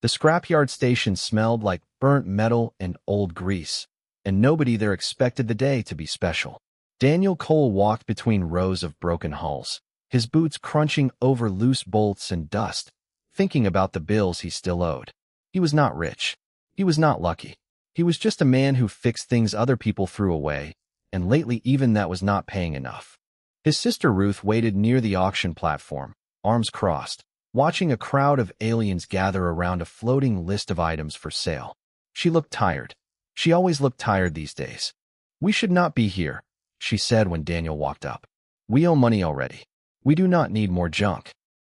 The scrapyard station smelled like burnt metal and old grease, and nobody there expected the day to be special. Daniel Cole walked between rows of broken hulls, his boots crunching over loose bolts and dust, thinking about the bills he still owed. He was not rich. He was not lucky. He was just a man who fixed things other people threw away, and lately even that was not paying enough. His sister Ruth waited near the auction platform, arms crossed, watching a crowd of aliens gather around a floating list of items for sale. She looked tired. She always looked tired these days. "We should not be here," she said when Daniel walked up. "We owe money already. We do not need more junk."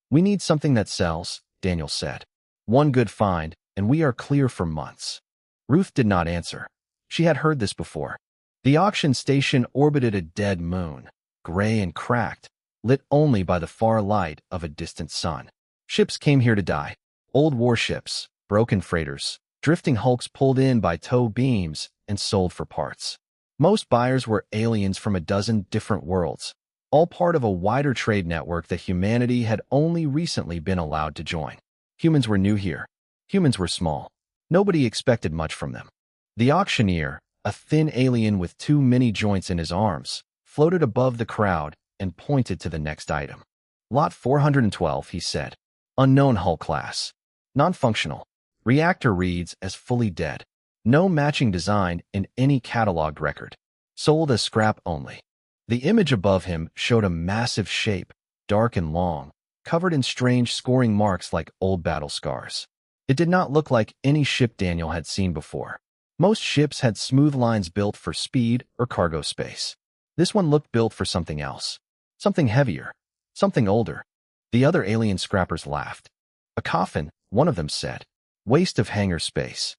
"We need something that sells," Daniel said. "One good find, and we are clear for months." Ruth did not answer. She had heard this before. The auction station orbited a dead moon, gray and cracked, lit only by the far light of a distant sun. Ships came here to die. Old warships, broken freighters, drifting hulks pulled in by tow beams and sold for parts. Most buyers were aliens from a dozen different worlds, all part of a wider trade network that humanity had only recently been allowed to join. Humans were new here. Humans were small. Nobody expected much from them. The auctioneer, a thin alien with two mini joints in his arms, floated above the crowd and pointed to the next item. "Lot 412, he said. "Unknown hull class. Non-functional. Reactor reads as fully dead. No matching design in any cataloged record. Sold as scrap only." The image above him showed a massive shape, dark and long, covered in strange scoring marks like old battle scars. It did not look like any ship Daniel had seen before. Most ships had smooth lines built for speed or cargo space. This one looked built for something else. Something heavier. Something older. The other alien scrappers laughed. "A coffin," one of them said. "Waste of hangar space."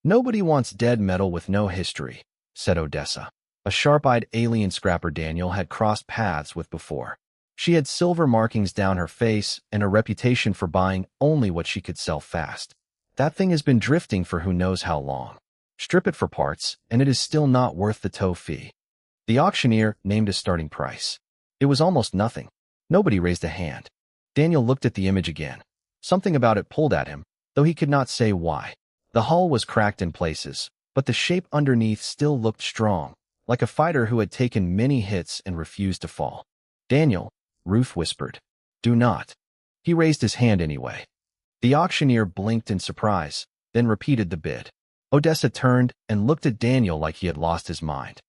"Nobody wants dead metal with no history," said Odessa, a sharp-eyed alien scrapper Daniel had crossed paths with before. She had silver markings down her face and a reputation for buying only what she could sell fast. "That thing has been drifting for who knows how long. Strip it for parts, and it is still not worth the tow fee." The auctioneer named a starting price. It was almost nothing. Nobody raised a hand. Daniel looked at the image again. Something about it pulled at him, though he could not say why. The hull was cracked in places, but the shape underneath still looked strong, like a fighter who had taken many hits and refused to fall. "Daniel," Ruth whispered. "Do not." He raised his hand anyway. The auctioneer blinked in surprise, then repeated the bid. Odessa turned and looked at Daniel like he had lost his mind.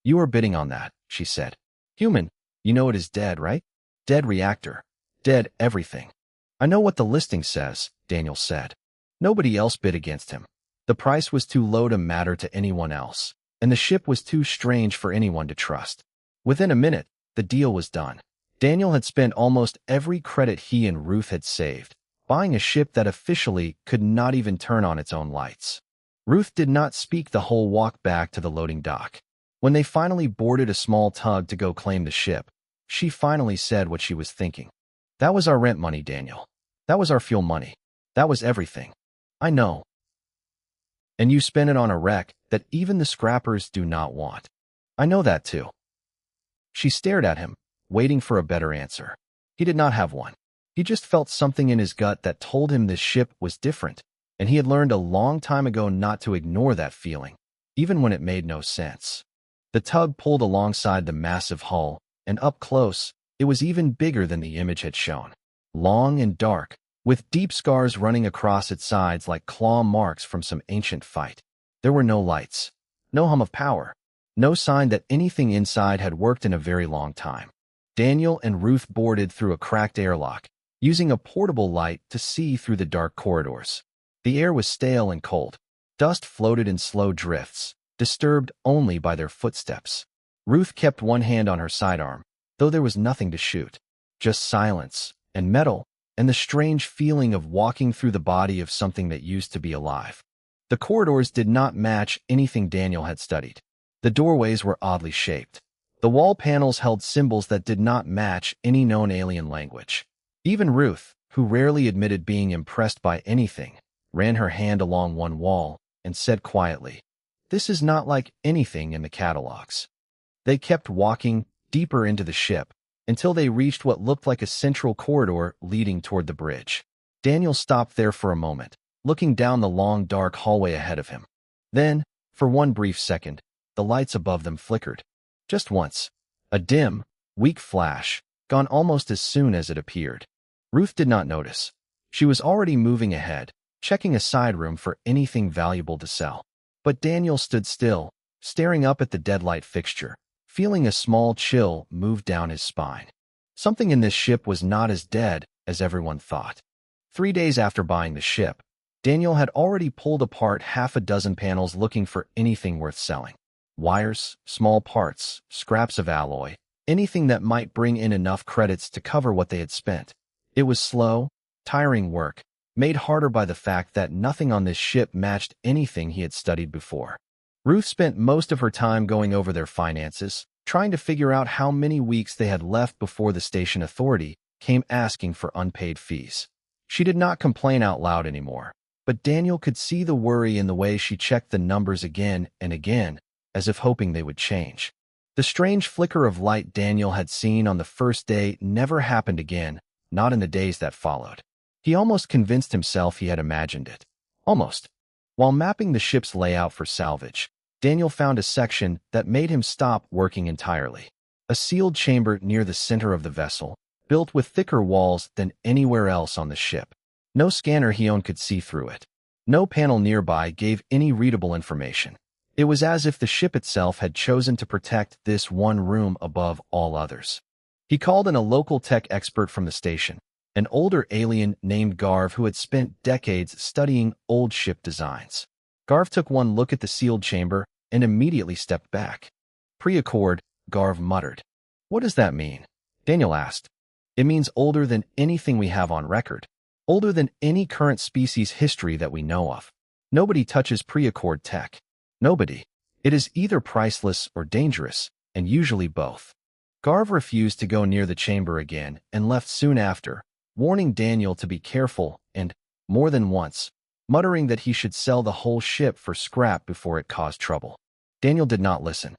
"You are bidding on that," she said. "Human, you know it is dead, right? Dead reactor. Dead everything." "I know what the listing says," Daniel said. Nobody else bid against him. The price was too low to matter to anyone else, and the ship was too strange for anyone to trust. Within a minute, the deal was done. Daniel had spent almost every credit he and Ruth had saved, buying a ship that officially could not even turn on its own lights. Ruth did not speak the whole walk back to the loading dock. When they finally boarded a small tug to go claim the ship, she finally said what she was thinking. "That was our rent money, Daniel. That was our fuel money. That was everything. I know. And you spent it on a wreck that even the scrappers do not want. I know that too." She stared at him, waiting for a better answer. He did not have one. He just felt something in his gut that told him this ship was different, and he had learned a long time ago not to ignore that feeling, even when it made no sense. The tug pulled alongside the massive hull, and up close, it was even bigger than the image had shown. Long and dark, with deep scars running across its sides like claw marks from some ancient fight. There were no lights, no hum of power, no sign that anything inside had worked in a very long time. Daniel and Ruth boarded through a cracked airlock, using a portable light to see through the dark corridors. The air was stale and cold. Dust floated in slow drifts, disturbed only by their footsteps. Ruth kept one hand on her sidearm, though there was nothing to shoot. Just silence, and metal, and the strange feeling of walking through the body of something that used to be alive. The corridors did not match anything Daniel had studied. The doorways were oddly shaped. The wall panels held symbols that did not match any known alien language. Even Ruth, who rarely admitted being impressed by anything, ran her hand along one wall and said quietly, "This is not like anything in the catalogs." They kept walking deeper into the ship until they reached what looked like a central corridor leading toward the bridge. Daniel stopped there for a moment, looking down the long, dark hallway ahead of him. Then, for one brief second, the lights above them flickered. Just once. A dim, weak flash, gone almost as soon as it appeared. Ruth did not notice. She was already moving ahead, checking a side room for anything valuable to sell. But Daniel stood still, staring up at the deadlight fixture, feeling a small chill move down his spine. Something in this ship was not as dead as everyone thought. 3 days after buying the ship, Daniel had already pulled apart half a dozen panels looking for anything worth selling. Wires, small parts, scraps of alloy, anything that might bring in enough credits to cover what they had spent. It was slow, tiring work, made harder by the fact that nothing on this ship matched anything he had studied before. Ruth spent most of her time going over their finances, trying to figure out how many weeks they had left before the station authority came asking for unpaid fees. She did not complain out loud anymore, but Daniel could see the worry in the way she checked the numbers again and again, as if hoping they would change. The strange flicker of light Daniel had seen on the first day never happened again, not in the days that followed. He almost convinced himself he had imagined it. Almost. While mapping the ship's layout for salvage, Daniel found a section that made him stop working entirely. A sealed chamber near the center of the vessel, built with thicker walls than anywhere else on the ship. No scanner he owned could see through it. No panel nearby gave any readable information. It was as if the ship itself had chosen to protect this one room above all others. He called in a local tech expert from the station, an older alien named Garv who had spent decades studying old ship designs. Garv took one look at the sealed chamber and immediately stepped back. Pre-accord, Garv muttered. "What does that mean?" Daniel asked. "It means older than anything we have on record. Older than any current species history that we know of. Nobody touches pre-accord tech. Nobody. It is either priceless or dangerous, and usually both." Garv refused to go near the chamber again and left soon after, warning Daniel to be careful and, more than once, muttering that he should sell the whole ship for scrap before it caused trouble. Daniel did not listen.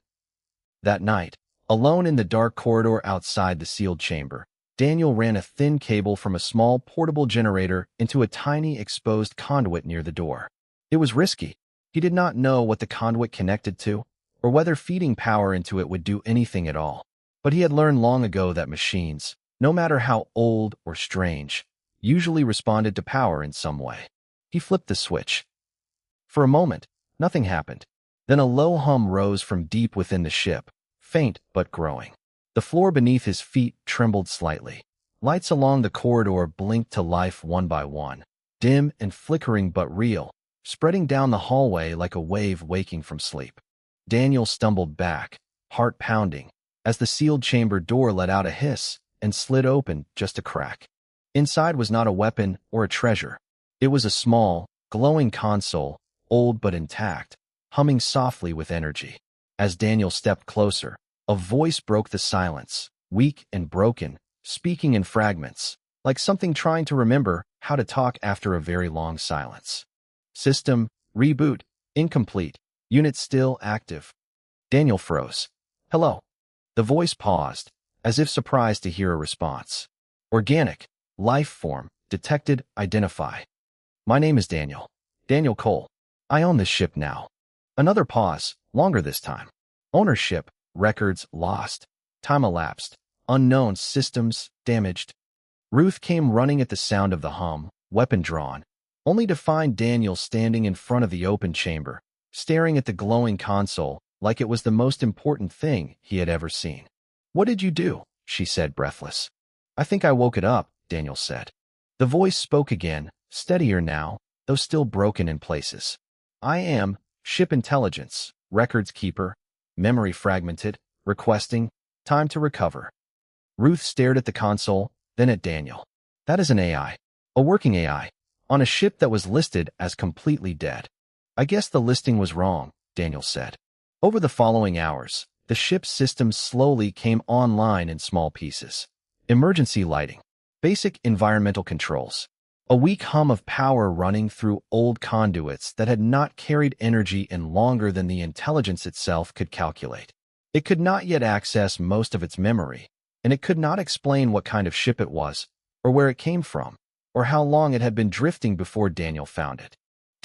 That night, alone in the dark corridor outside the sealed chamber, Daniel ran a thin cable from a small portable generator into a tiny exposed conduit near the door. It was risky. He did not know what the conduit connected to, or whether feeding power into it would do anything at all. But he had learned long ago that machines, no matter how old or strange, usually responded to power in some way. He flipped the switch. For a moment, nothing happened. Then a low hum rose from deep within the ship, faint but growing. The floor beneath his feet trembled slightly. Lights along the corridor blinked to life one by one, dim and flickering but real, spreading down the hallway like a wave waking from sleep. Daniel stumbled back, heart pounding, as the sealed chamber door let out a hiss and slid open just a crack. Inside was not a weapon or a treasure. It was a small, glowing console, old but intact, humming softly with energy. As Daniel stepped closer, a voice broke the silence, weak and broken, speaking in fragments, like something trying to remember how to talk after a very long silence. "System, reboot, incomplete, unit still active." Daniel froze. "Hello." The voice paused, as if surprised to hear a response. "Organic, life form, detected, identify. My name is Daniel. Daniel Cole. I own this ship now." Another pause, longer this time. Ownership, records lost. Time elapsed. Unknown, systems damaged. Ruth came running at the sound of the hum, weapon drawn, only to find Daniel standing in front of the open chamber, staring at the glowing console like it was the most important thing he had ever seen. "What did you do?" she said, breathless. "I think I woke it up," Daniel said. The voice spoke again, steadier now, though still broken in places. "I am ship intelligence, records keeper, memory fragmented, requesting time to recover." Ruth stared at the console, then at Daniel. "That is an AI, a working AI, on a ship that was listed as completely dead." "I guess the listing was wrong," Daniel said. Over the following hours, the ship's systems slowly came online in small pieces. Emergency lighting, basic environmental controls, a weak hum of power running through old conduits that had not carried energy in longer than the intelligence itself could calculate. It could not yet access most of its memory, and it could not explain what kind of ship it was, or where it came from, or how long it had been drifting before Daniel found it.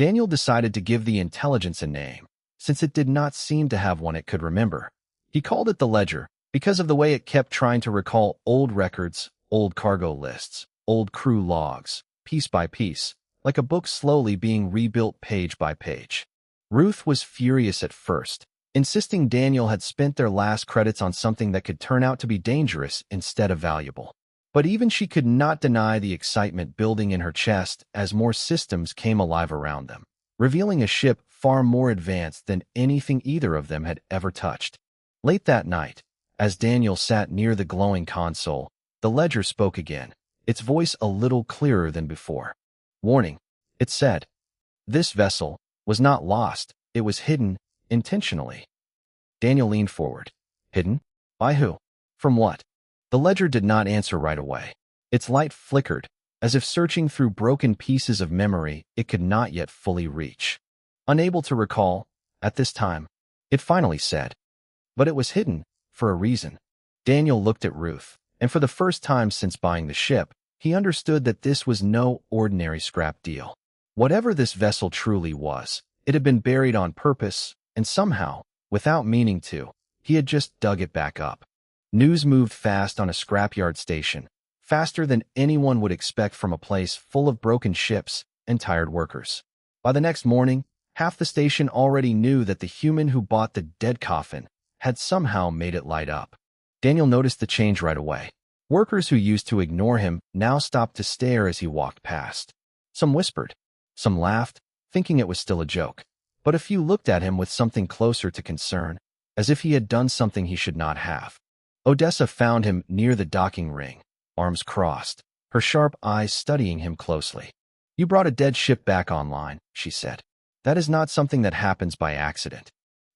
Daniel decided to give the intelligence a name, since it did not seem to have one it could remember. He called it the Ledger because of the way it kept trying to recall old records, old cargo lists, old crew logs, piece by piece, like a book slowly being rebuilt page by page. Ruth was furious at first, insisting Daniel had spent their last credits on something that could turn out to be dangerous instead of valuable. But even she could not deny the excitement building in her chest as more systems came alive around them, revealing a ship far more advanced than anything either of them had ever touched. Late that night, as Daniel sat near the glowing console, the Ledger spoke again, its voice a little clearer than before. Warning, it said. This vessel was not lost, it was hidden, intentionally. Daniel leaned forward. Hidden? By who? From what? The Ledger did not answer right away. Its light flickered, as if searching through broken pieces of memory it could not yet fully reach. Unable to recall, at this time, it finally said. But it was hidden, for a reason. Daniel looked at Ruth, and for the first time since buying the ship, he understood that this was no ordinary scrap deal. Whatever this vessel truly was, it had been buried on purpose, and somehow, without meaning to, he had just dug it back up. News moved fast on a scrapyard station, faster than anyone would expect from a place full of broken ships and tired workers. By the next morning, half the station already knew that the human who bought the dead coffin had somehow made it light up. Daniel noticed the change right away. Workers who used to ignore him now stopped to stare as he walked past. Some whispered, some laughed, thinking it was still a joke, but a few looked at him with something closer to concern, as if he had done something he should not have. Odessa found him near the docking ring, arms crossed, her sharp eyes studying him closely. You brought a dead ship back online, she said. That is not something that happens by accident.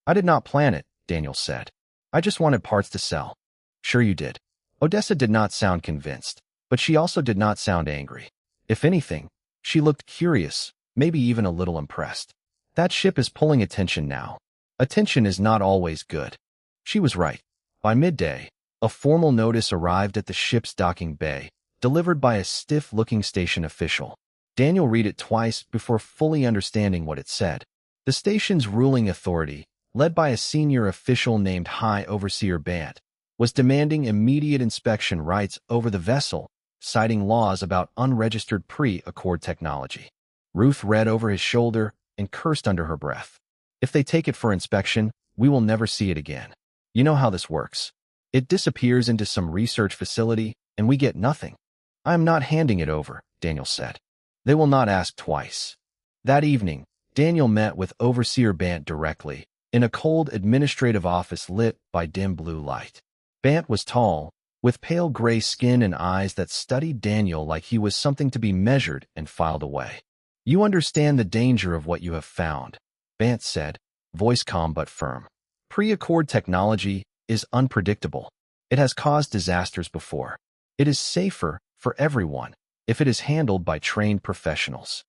I did not plan it, Daniel said. I just wanted parts to sell. Sure you did. Odessa did not sound convinced, but she also did not sound angry. If anything, she looked curious, maybe even a little impressed. That ship is pulling attention now. Attention is not always good. She was right. By midday, a formal notice arrived at the ship's docking bay, delivered by a stiff-looking station official. Daniel read it twice before fully understanding what it said. The station's ruling authority, led by a senior official named High Overseer Bant, was demanding immediate inspection rights over the vessel, citing laws about unregistered pre-accord technology. Ruth read over his shoulder and cursed under her breath. If they take it for inspection, we will never see it again. You know how this works. It disappears into some research facility, and we get nothing. I am not handing it over, Daniel said. They will not ask twice. That evening, Daniel met with Overseer Bant directly, in a cold administrative office lit by dim blue light. Bant was tall, with pale gray skin and eyes that studied Daniel like he was something to be measured and filed away. You understand the danger of what you have found, Bant said, voice calm but firm. Pre-accord technology is unpredictable. It has caused disasters before. It is safer for everyone if it is handled by trained professionals.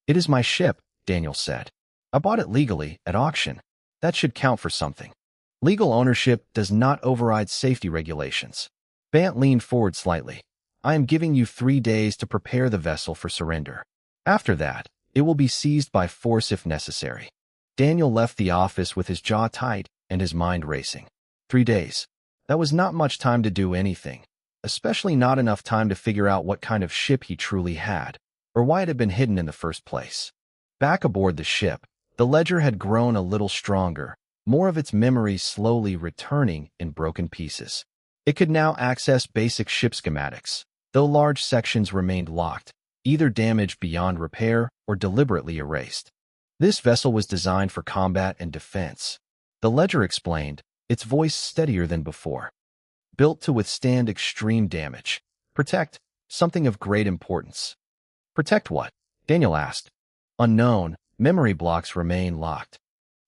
It is my ship, Daniel said. I bought it legally at auction. That should count for something. Legal ownership does not override safety regulations. Bant leaned forward slightly. I am giving you 3 days to prepare the vessel for surrender. After that, it will be seized by force if necessary. Daniel left the office with his jaw tight and his mind racing. 3 days. That was not much time to do anything, especially not enough time to figure out what kind of ship he truly had, or why it had been hidden in the first place. Back aboard the ship, the Ledger had grown a little stronger, more of its memories slowly returning in broken pieces. It could now access basic ship schematics, though large sections remained locked, either damaged beyond repair or deliberately erased. This vessel was designed for combat and defense. The Ledger explained, its voice steadier than before. Built to withstand extreme damage. Protect, something of great importance. Protect what? Daniel asked. Unknown, memory blocks remain locked.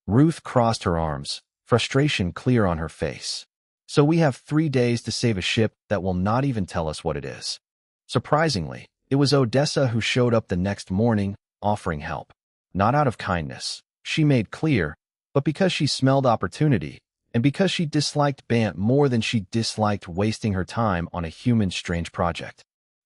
Ruth crossed her arms, frustration clear on her face. So we have 3 days to save a ship that will not even tell us what it is. Surprisingly, it was Odessa who showed up the next morning, offering help. Not out of kindness, she made clear, but because she smelled opportunity, and because she disliked Bant more than she disliked wasting her time on a human strange project.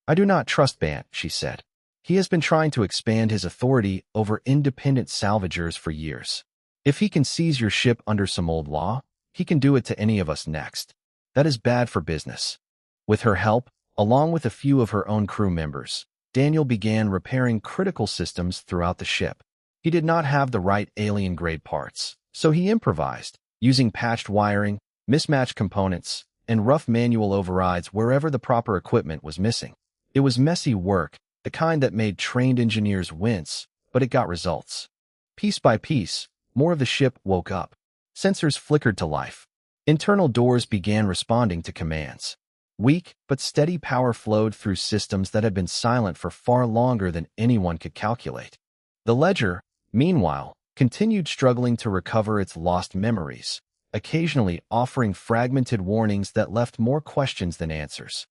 I do not trust Bant, she said. He has been trying to expand his authority over independent salvagers for years. If he can seize your ship under some old law, he can do it to any of us next. That is bad for business. With her help, along with a few of her own crew members, Daniel began repairing critical systems throughout the ship. He did not have the right alien-grade parts, so he improvised, using patched wiring, mismatched components, and rough manual overrides wherever the proper equipment was missing. It was messy work, the kind that made trained engineers wince, but it got results. Piece by piece, more of the ship woke up. Sensors flickered to life. Internal doors began responding to commands. Weak but steady power flowed through systems that had been silent for far longer than anyone could calculate. The ledger, meanwhile, continued struggling to recover its lost memories, occasionally offering fragmented warnings that left more questions than answers.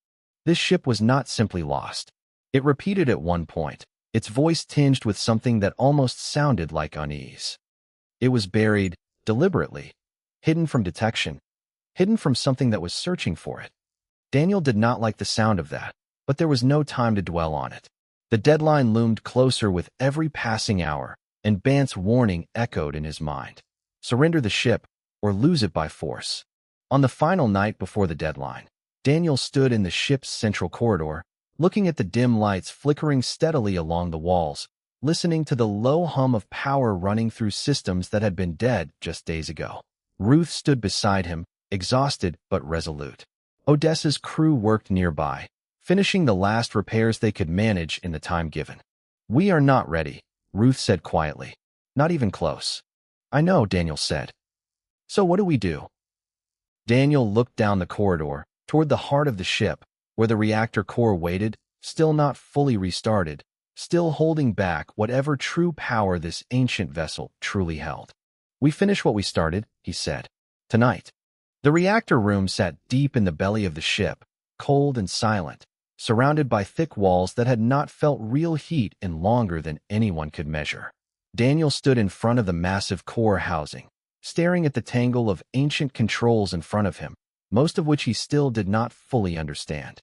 This ship was not simply lost. It repeated at one point, its voice tinged with something that almost sounded like unease. It was buried, deliberately, hidden from detection, hidden from something that was searching for it. Daniel did not like the sound of that, but there was no time to dwell on it. The deadline loomed closer with every passing hour, and Bant's warning echoed in his mind. Surrender the ship, or lose it by force. On the final night before the deadline, Daniel stood in the ship's central corridor, looking at the dim lights flickering steadily along the walls, listening to the low hum of power running through systems that had been dead just days ago. Ruth stood beside him, exhausted but resolute. Odessa's crew worked nearby, finishing the last repairs they could manage in the time given. "We are not ready," Ruth said quietly. "Not even close." "I know," Daniel said. "So what do we do?" Daniel looked down the corridor, toward the heart of the ship, where the reactor core waited, still not fully restarted, still holding back whatever true power this ancient vessel truly held. "We finish what we started," he said. "Tonight." The reactor room sat deep in the belly of the ship, cold and silent, surrounded by thick walls that had not felt real heat in longer than anyone could measure. Daniel stood in front of the massive core housing, staring at the tangle of ancient controls in front of him, most of which he still did not fully understand.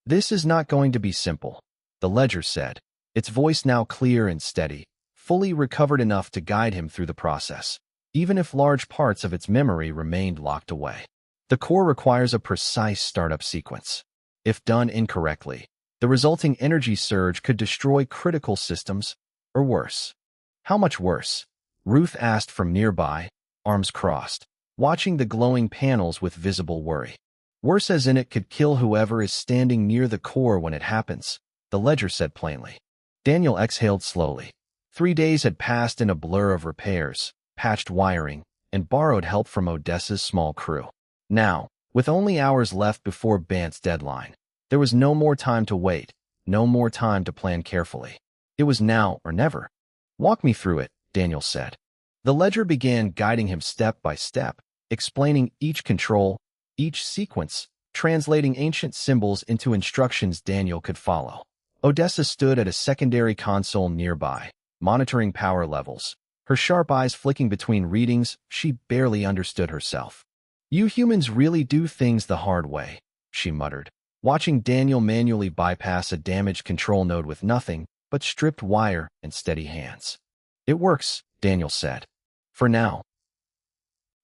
"This is not going to be simple," the ledger said, its voice now clear and steady, fully recovered enough to guide him through the process, even if large parts of its memory remained locked away. "The core requires a precise startup sequence. If done incorrectly, the resulting energy surge could destroy critical systems, or worse." "How much worse?" Ruth asked from nearby, arms crossed, watching the glowing panels with visible worry. "Worse as in it could kill whoever is standing near the core when it happens," the ledger said plainly. Daniel exhaled slowly. 3 days had passed in a blur of repairs, patched wiring, and borrowed help from Odessa's small crew. Now, with only hours left before Bant's deadline, there was no more time to wait, no more time to plan carefully. It was now or never. "Walk me through it," Daniel said. The ledger began guiding him step by step, explaining each control, each sequence, translating ancient symbols into instructions Daniel could follow. Odessa stood at a secondary console nearby, monitoring power levels, her sharp eyes flicking between readings she barely understood herself. "You humans really do things the hard way," she muttered, watching Daniel manually bypass a damaged control node with nothing but stripped wire and steady hands. "It works," Daniel said. "For now."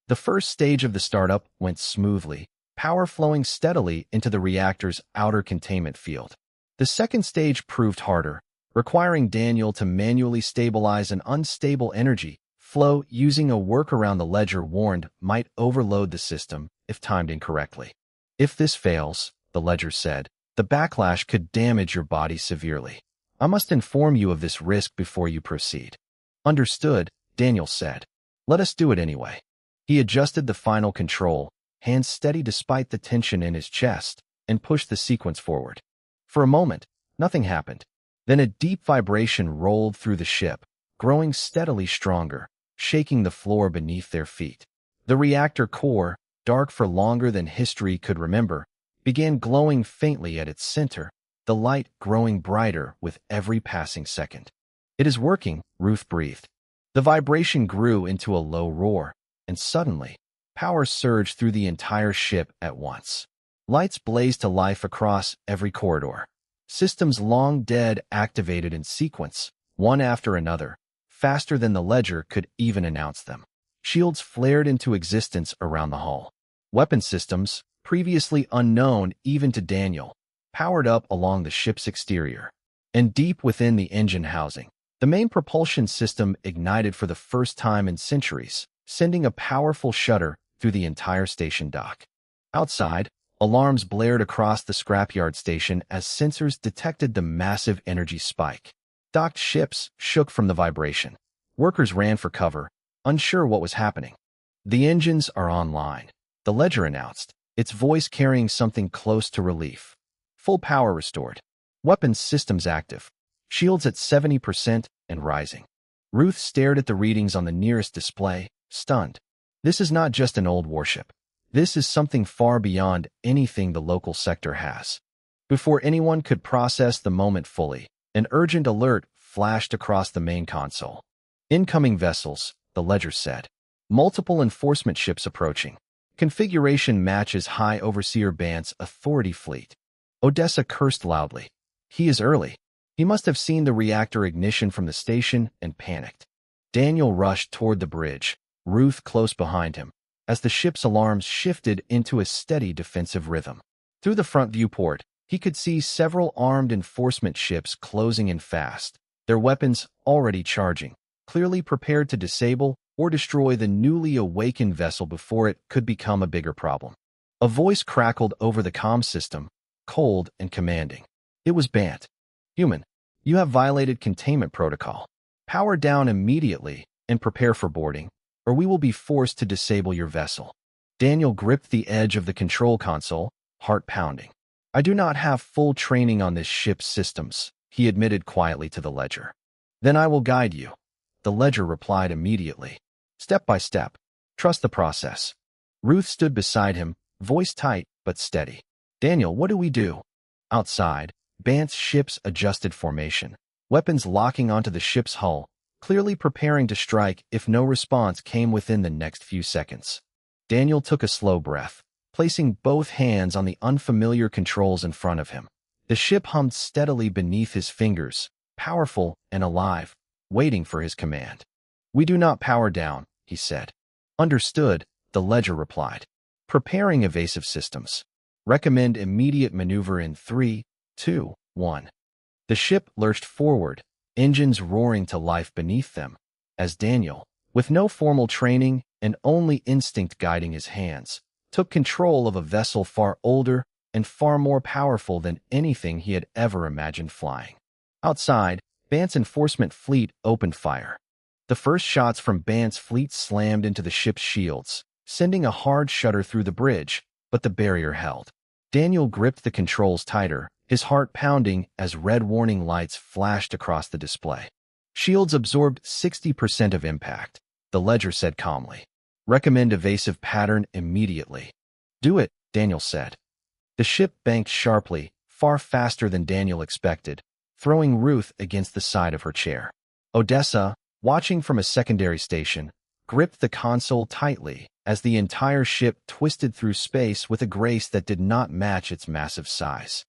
The first stage of the startup went smoothly, power flowing steadily into the reactor's outer containment field. The second stage proved harder, requiring Daniel to manually stabilize an unstable energy flow using a workaround the ledger warned might overload the system if timed incorrectly. "If this fails," the ledger said, "the backlash could damage your body severely. I must inform you of this risk before you proceed." "Understood," Daniel said. "Let us do it anyway." He adjusted the final control, hands steady despite the tension in his chest, and pushed the sequence forward. For a moment, nothing happened. Then a deep vibration rolled through the ship, growing steadily stronger, shaking the floor beneath their feet. The reactor core, dark for longer than history could remember, began glowing faintly at its center, the light growing brighter with every passing second. "It is working," Ruth breathed. The vibration grew into a low roar, and suddenly, power surged through the entire ship at once. Lights blazed to life across every corridor. Systems long dead activated in sequence, one after another, faster than the ledger could even announce them. Shields flared into existence around the hull. Weapon systems, previously unknown even to Daniel, powered up along the ship's exterior. And deep within the engine housing, the main propulsion system ignited for the first time in centuries, sending a powerful shudder through the entire station dock. Outside, alarms blared across the scrapyard station as sensors detected the massive energy spike. Docked ships shook from the vibration. Workers ran for cover, unsure what was happening. "The engines are online," the ledger announced, its voice carrying something close to relief. "Full power restored. Weapons systems active. Shields at 70% and rising." Ruth stared at the readings on the nearest display, stunned. This is not just an old warship. This is something far beyond anything the local sector has. Before anyone could process the moment fully, an urgent alert flashed across the main console. "Incoming vessels," the ledger said. "Multiple enforcement ships approaching. Configuration matches High Overseer Bant's authority fleet." Odessa cursed loudly. "He is early. He must have seen the reactor ignition from the station and panicked." Daniel rushed toward the bridge, Ruth close behind him, as the ship's alarms shifted into a steady defensive rhythm. Through the front viewport, he could see several armed enforcement ships closing in fast, their weapons already charging, clearly prepared to disable or destroy the newly awakened vessel before it could become a bigger problem. A voice crackled over the comm system, cold and commanding. It was Bant. "Human, you have violated containment protocol. Power down immediately and prepare for boarding, or we will be forced to disable your vessel." Daniel gripped the edge of the control console, heart pounding. "I do not have full training on this ship's systems," he admitted quietly to the ledger. "Then I will guide you," the ledger replied immediately. "Step by step. Trust the process." Ruth stood beside him, voice tight but steady. "Daniel, what do we do?" Outside, Bant's ships adjusted formation, weapons locking onto the ship's hull, clearly preparing to strike if no response came within the next few seconds. Daniel took a slow breath, placing both hands on the unfamiliar controls in front of him. The ship hummed steadily beneath his fingers, powerful and alive, waiting for his command. "We do not power down," he said. "Understood," the ledger replied. "Preparing evasive systems. Recommend immediate maneuver in 3, 2, 1. The ship lurched forward, engines roaring to life beneath them, as Daniel, with no formal training and only instinct guiding his hands, took control of a vessel far older and far more powerful than anything he had ever imagined flying. Outside, Bant's enforcement fleet opened fire. The first shots from Bant's fleet slammed into the ship's shields, sending a hard shudder through the bridge, but the barrier held. Daniel gripped the controls tighter, his heart pounding as red warning lights flashed across the display. "Shields absorbed 60% of impact," the ledger said calmly. "Recommend evasive pattern immediately." "Do it," Daniel said. The ship banked sharply, far faster than Daniel expected, throwing Ruth against the side of her chair. Odessa, watching from a secondary station, gripped the console tightly as the entire ship twisted through space with a grace that did not match its massive size.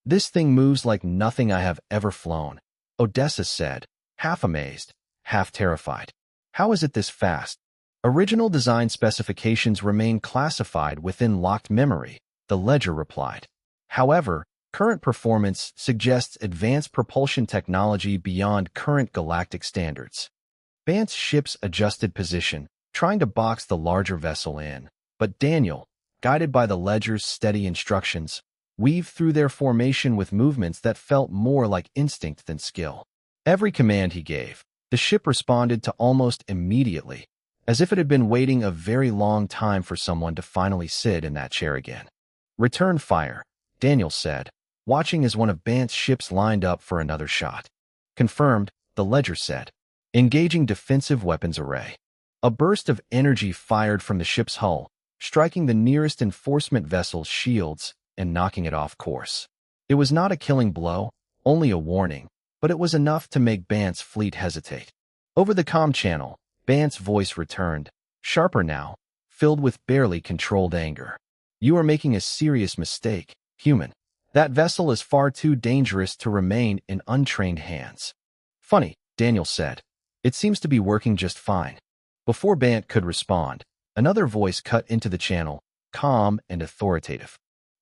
"This thing moves like nothing I have ever flown," Odessa said, half amazed, half terrified. "How is it this fast?" "Original design specifications remain classified within locked memory," the ledger replied. "However, current performance suggests advanced propulsion technology beyond current galactic standards." Bant's ships adjusted position, trying to box the larger vessel in, but Daniel, guided by the ledger's steady instructions, weaved through their formation with movements that felt more like instinct than skill. Every command he gave, the ship responded to almost immediately, as if it had been waiting a very long time for someone to finally sit in that chair again. "Return fire," Daniel said, watching as one of Bant's ships lined up for another shot. "Confirmed," the ledger said. "Engaging defensive weapons array." A burst of energy fired from the ship's hull, striking the nearest enforcement vessel's shields and knocking it off course. It was not a killing blow, only a warning, but it was enough to make Bant's fleet hesitate. Over the comm channel, Bant's voice returned, sharper now, filled with barely controlled anger. "You are making a serious mistake, human. That vessel is far too dangerous to remain in untrained hands. Funny, Daniel said. It seems to be working just fine. Before Bant could respond, another voice cut into the channel, calm and authoritative.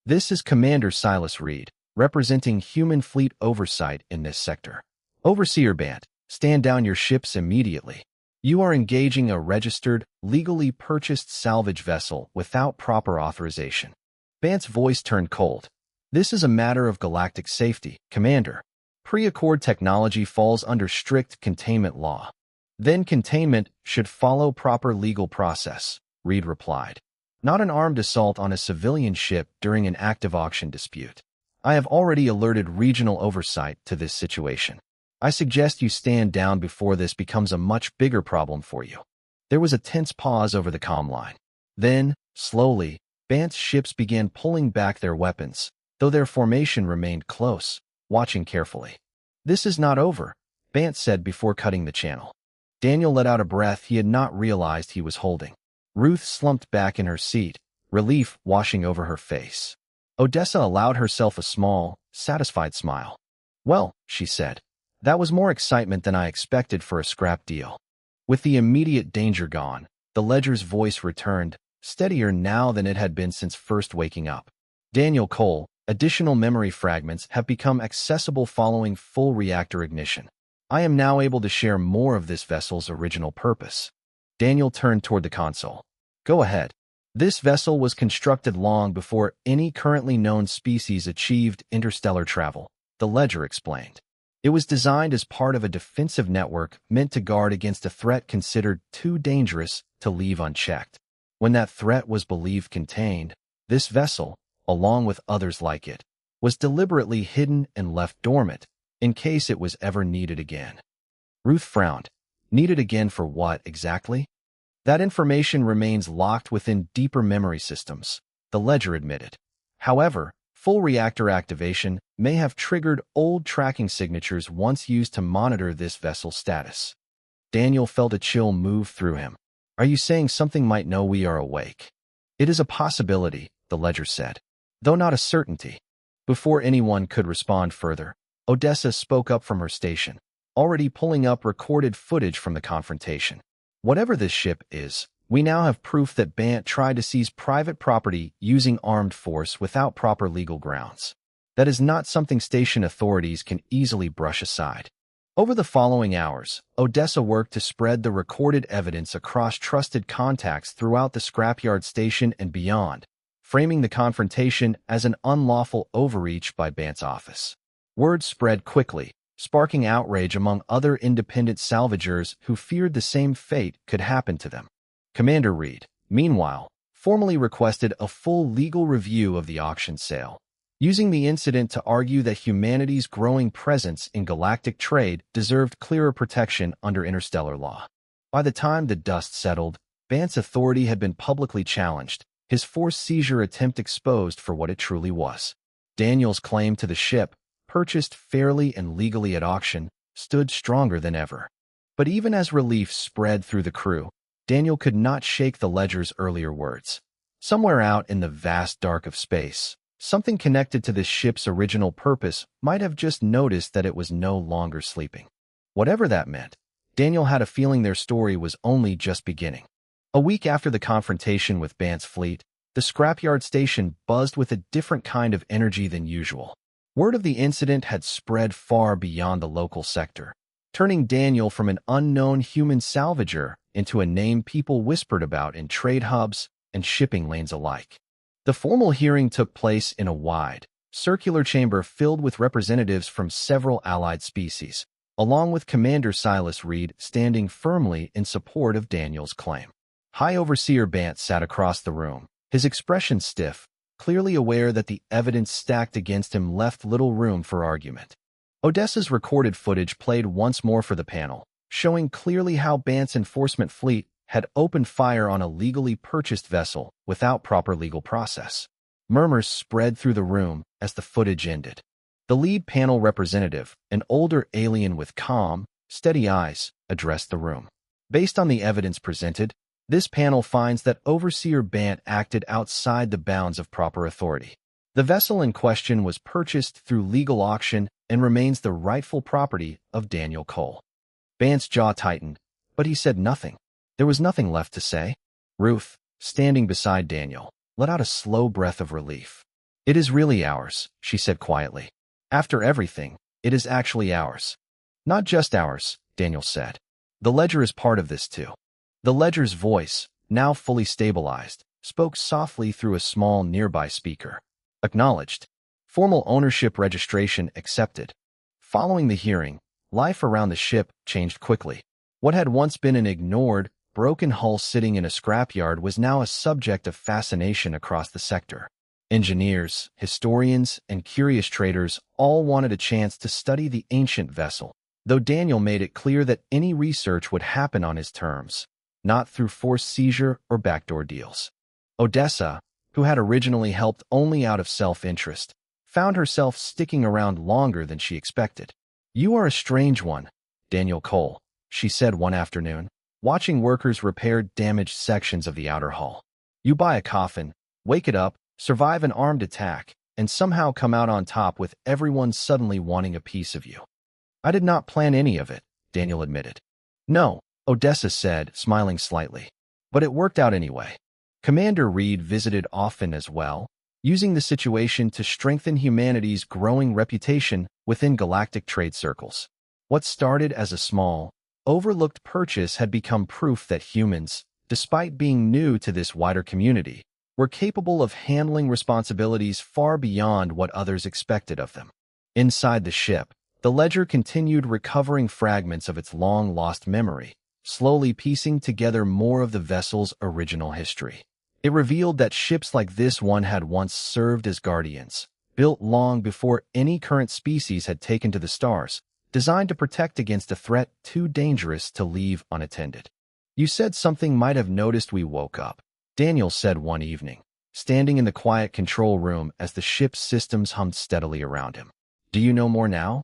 This is Commander Silas Reed, representing human fleet oversight in this sector. Overseer Bant, stand down your ships immediately. You are engaging a registered, legally purchased salvage vessel without proper authorization. Bant's voice turned cold. This is a matter of galactic safety, Commander. Pre-Accord technology falls under strict containment law. Then containment should follow proper legal process, Reed replied. Not an armed assault on a civilian ship during an active auction dispute. I have already alerted regional oversight to this situation. I suggest you stand down before this becomes a much bigger problem for you. There was a tense pause over the comm line. Then, slowly, Bant's ships began pulling back their weapons, though their formation remained close, watching carefully. This is not over, Bant said before cutting the channel. Daniel let out a breath he had not realized he was holding. Ruth slumped back in her seat, relief washing over her face. Odessa allowed herself a small, satisfied smile. Well, she said, that was more excitement than I expected for a scrap deal. With the immediate danger gone, the ledger's voice returned, steadier now than it had been since first waking up. Daniel Cole, additional memory fragments have become accessible following full reactor ignition. I am now able to share more of this vessel's original purpose. Daniel turned toward the console. Go ahead. This vessel was constructed long before any currently known species achieved interstellar travel, the ledger explained. It was designed as part of a defensive network meant to guard against a threat considered too dangerous to leave unchecked. When that threat was believed contained, this vessel, along with others like it, was deliberately hidden and left dormant in case it was ever needed again. Ruth frowned. Needed again for what exactly? That information remains locked within deeper memory systems, the ledger admitted. However, full reactor activation may have triggered old tracking signatures once used to monitor this vessel's status. Daniel felt a chill move through him. Are you saying something might know we are awake? It is a possibility, the ledger said, though not a certainty. Before anyone could respond further, Odessa spoke up from her station, already pulling up recorded footage from the confrontation. Whatever this ship is, we now have proof that Bant tried to seize private property using armed force without proper legal grounds. That is not something station authorities can easily brush aside. Over the following hours, Odessa worked to spread the recorded evidence across trusted contacts throughout the scrapyard station and beyond, framing the confrontation as an unlawful overreach by Bant's office. Word spread quickly, sparking outrage among other independent salvagers who feared the same fate could happen to them. Commander Reed, meanwhile, formally requested a full legal review of the auction sale, using the incident to argue that humanity's growing presence in galactic trade deserved clearer protection under interstellar law. By the time the dust settled, Bant's authority had been publicly challenged, his forced seizure attempt exposed for what it truly was. Daniel's claim to the ship, purchased fairly and legally at auction, stood stronger than ever. But even as relief spread through the crew, Daniel could not shake the ledger's earlier words. Somewhere out in the vast dark of space, something connected to this ship's original purpose might have just noticed that it was no longer sleeping. Whatever that meant, Daniel had a feeling their story was only just beginning. A week after the confrontation with Bant's fleet, the scrapyard station buzzed with a different kind of energy than usual. Word of the incident had spread far beyond the local sector, turning Daniel from an unknown human salvager into a name people whispered about in trade hubs and shipping lanes alike. The formal hearing took place in a wide, circular chamber filled with representatives from several allied species, along with Commander Silas Reed standing firmly in support of Daniel's claim. High Overseer Bant sat across the room, his expression stiff, clearly aware that the evidence stacked against him left little room for argument. Odessa's recorded footage played once more for the panel, showing clearly how Bant's enforcement fleet had opened fire on a legally purchased vessel without proper legal process. Murmurs spread through the room as the footage ended. The lead panel representative, an older alien with calm, steady eyes, addressed the room. Based on the evidence presented, this panel finds that Overseer Bant acted outside the bounds of proper authority. The vessel in question was purchased through legal auction and remains the rightful property of Daniel Cole. Ban's jaw tightened, but he said nothing. There was nothing left to say. Ruth, standing beside Daniel, let out a slow breath of relief. It is really ours, she said quietly. After everything, it is actually ours. Not just ours, Daniel said. The ledger is part of this too. The ledger's voice, now fully stabilized, spoke softly through a small nearby speaker. Acknowledged. Formal ownership registration accepted. Following the hearing, life around the ship changed quickly. What had once been an ignored, broken hull sitting in a scrapyard was now a subject of fascination across the sector. Engineers, historians, and curious traders all wanted a chance to study the ancient vessel, though Daniel made it clear that any research would happen on his terms, not through forced seizure or backdoor deals. Odessa, who had originally helped only out of self-interest, found herself sticking around longer than she expected. "You are a strange one, Daniel Cole," she said one afternoon, watching workers repair damaged sections of the outer hull. "You buy a coffin, wake it up, survive an armed attack, and somehow come out on top with everyone suddenly wanting a piece of you." "I did not plan any of it," Daniel admitted. "No," Odessa said, smiling slightly. "But it worked out anyway." Commander Reed visited often as well, using the situation to strengthen humanity's growing reputation within galactic trade circles. What started as a small, overlooked purchase had become proof that humans, despite being new to this wider community, were capable of handling responsibilities far beyond what others expected of them. Inside the ship, the ledger continued recovering fragments of its long-lost memory, slowly piecing together more of the vessel's original history. It revealed that ships like this one had once served as guardians, built long before any current species had taken to the stars, designed to protect against a threat too dangerous to leave unattended. "You said something might have noticed we woke up," Daniel said one evening, standing in the quiet control room as the ship's systems hummed steadily around him. "Do you know more now?"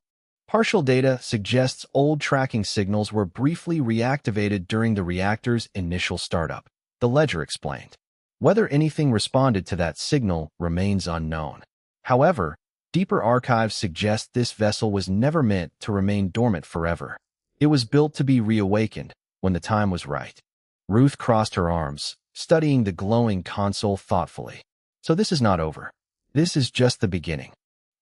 Partial data suggests old tracking signals were briefly reactivated during the reactor's initial startup, the ledger explained. Whether anything responded to that signal remains unknown. However, deeper archives suggest this vessel was never meant to remain dormant forever. It was built to be reawakened when the time was right. Ruth crossed her arms, studying the glowing console thoughtfully. "So this is not over. This is just the beginning."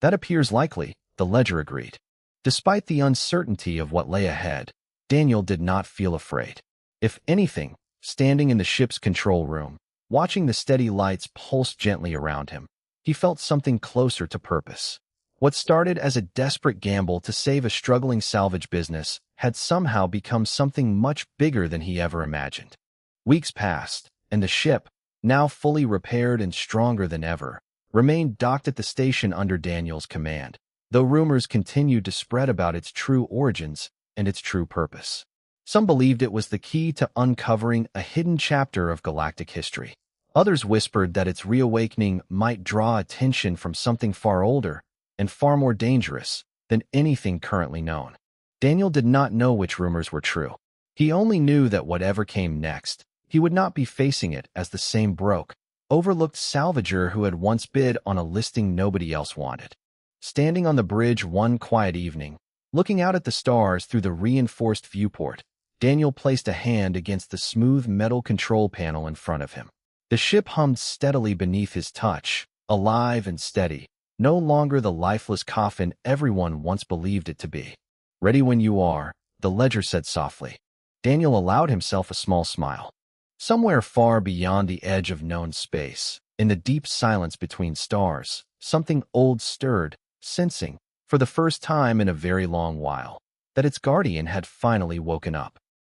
"That appears likely," the ledger agreed. Despite the uncertainty of what lay ahead, Daniel did not feel afraid. If anything, standing in the ship's control room, watching the steady lights pulse gently around him, he felt something closer to purpose. What started as a desperate gamble to save a struggling salvage business had somehow become something much bigger than he ever imagined. Weeks passed, and the ship, now fully repaired and stronger than ever, remained docked at the station under Daniel's command, though rumors continued to spread about its true origins and its true purpose. Some believed it was the key to uncovering a hidden chapter of galactic history. Others whispered that its reawakening might draw attention from something far older and far more dangerous than anything currently known. Daniel did not know which rumors were true. He only knew that whatever came next, he would not be facing it as the same broke, overlooked salvager who had once bid on a listing nobody else wanted. Standing on the bridge one quiet evening, looking out at the stars through the reinforced viewport, Daniel placed a hand against the smooth metal control panel in front of him. The ship hummed steadily beneath his touch, alive and steady, no longer the lifeless coffin everyone once believed it to be. "Ready when you are," the ledger said softly. Daniel allowed himself a small smile. Somewhere far beyond the edge of known space, in the deep silence between stars, something old stirred, sensing, for the first time in a very long while, that its guardian had finally woken up.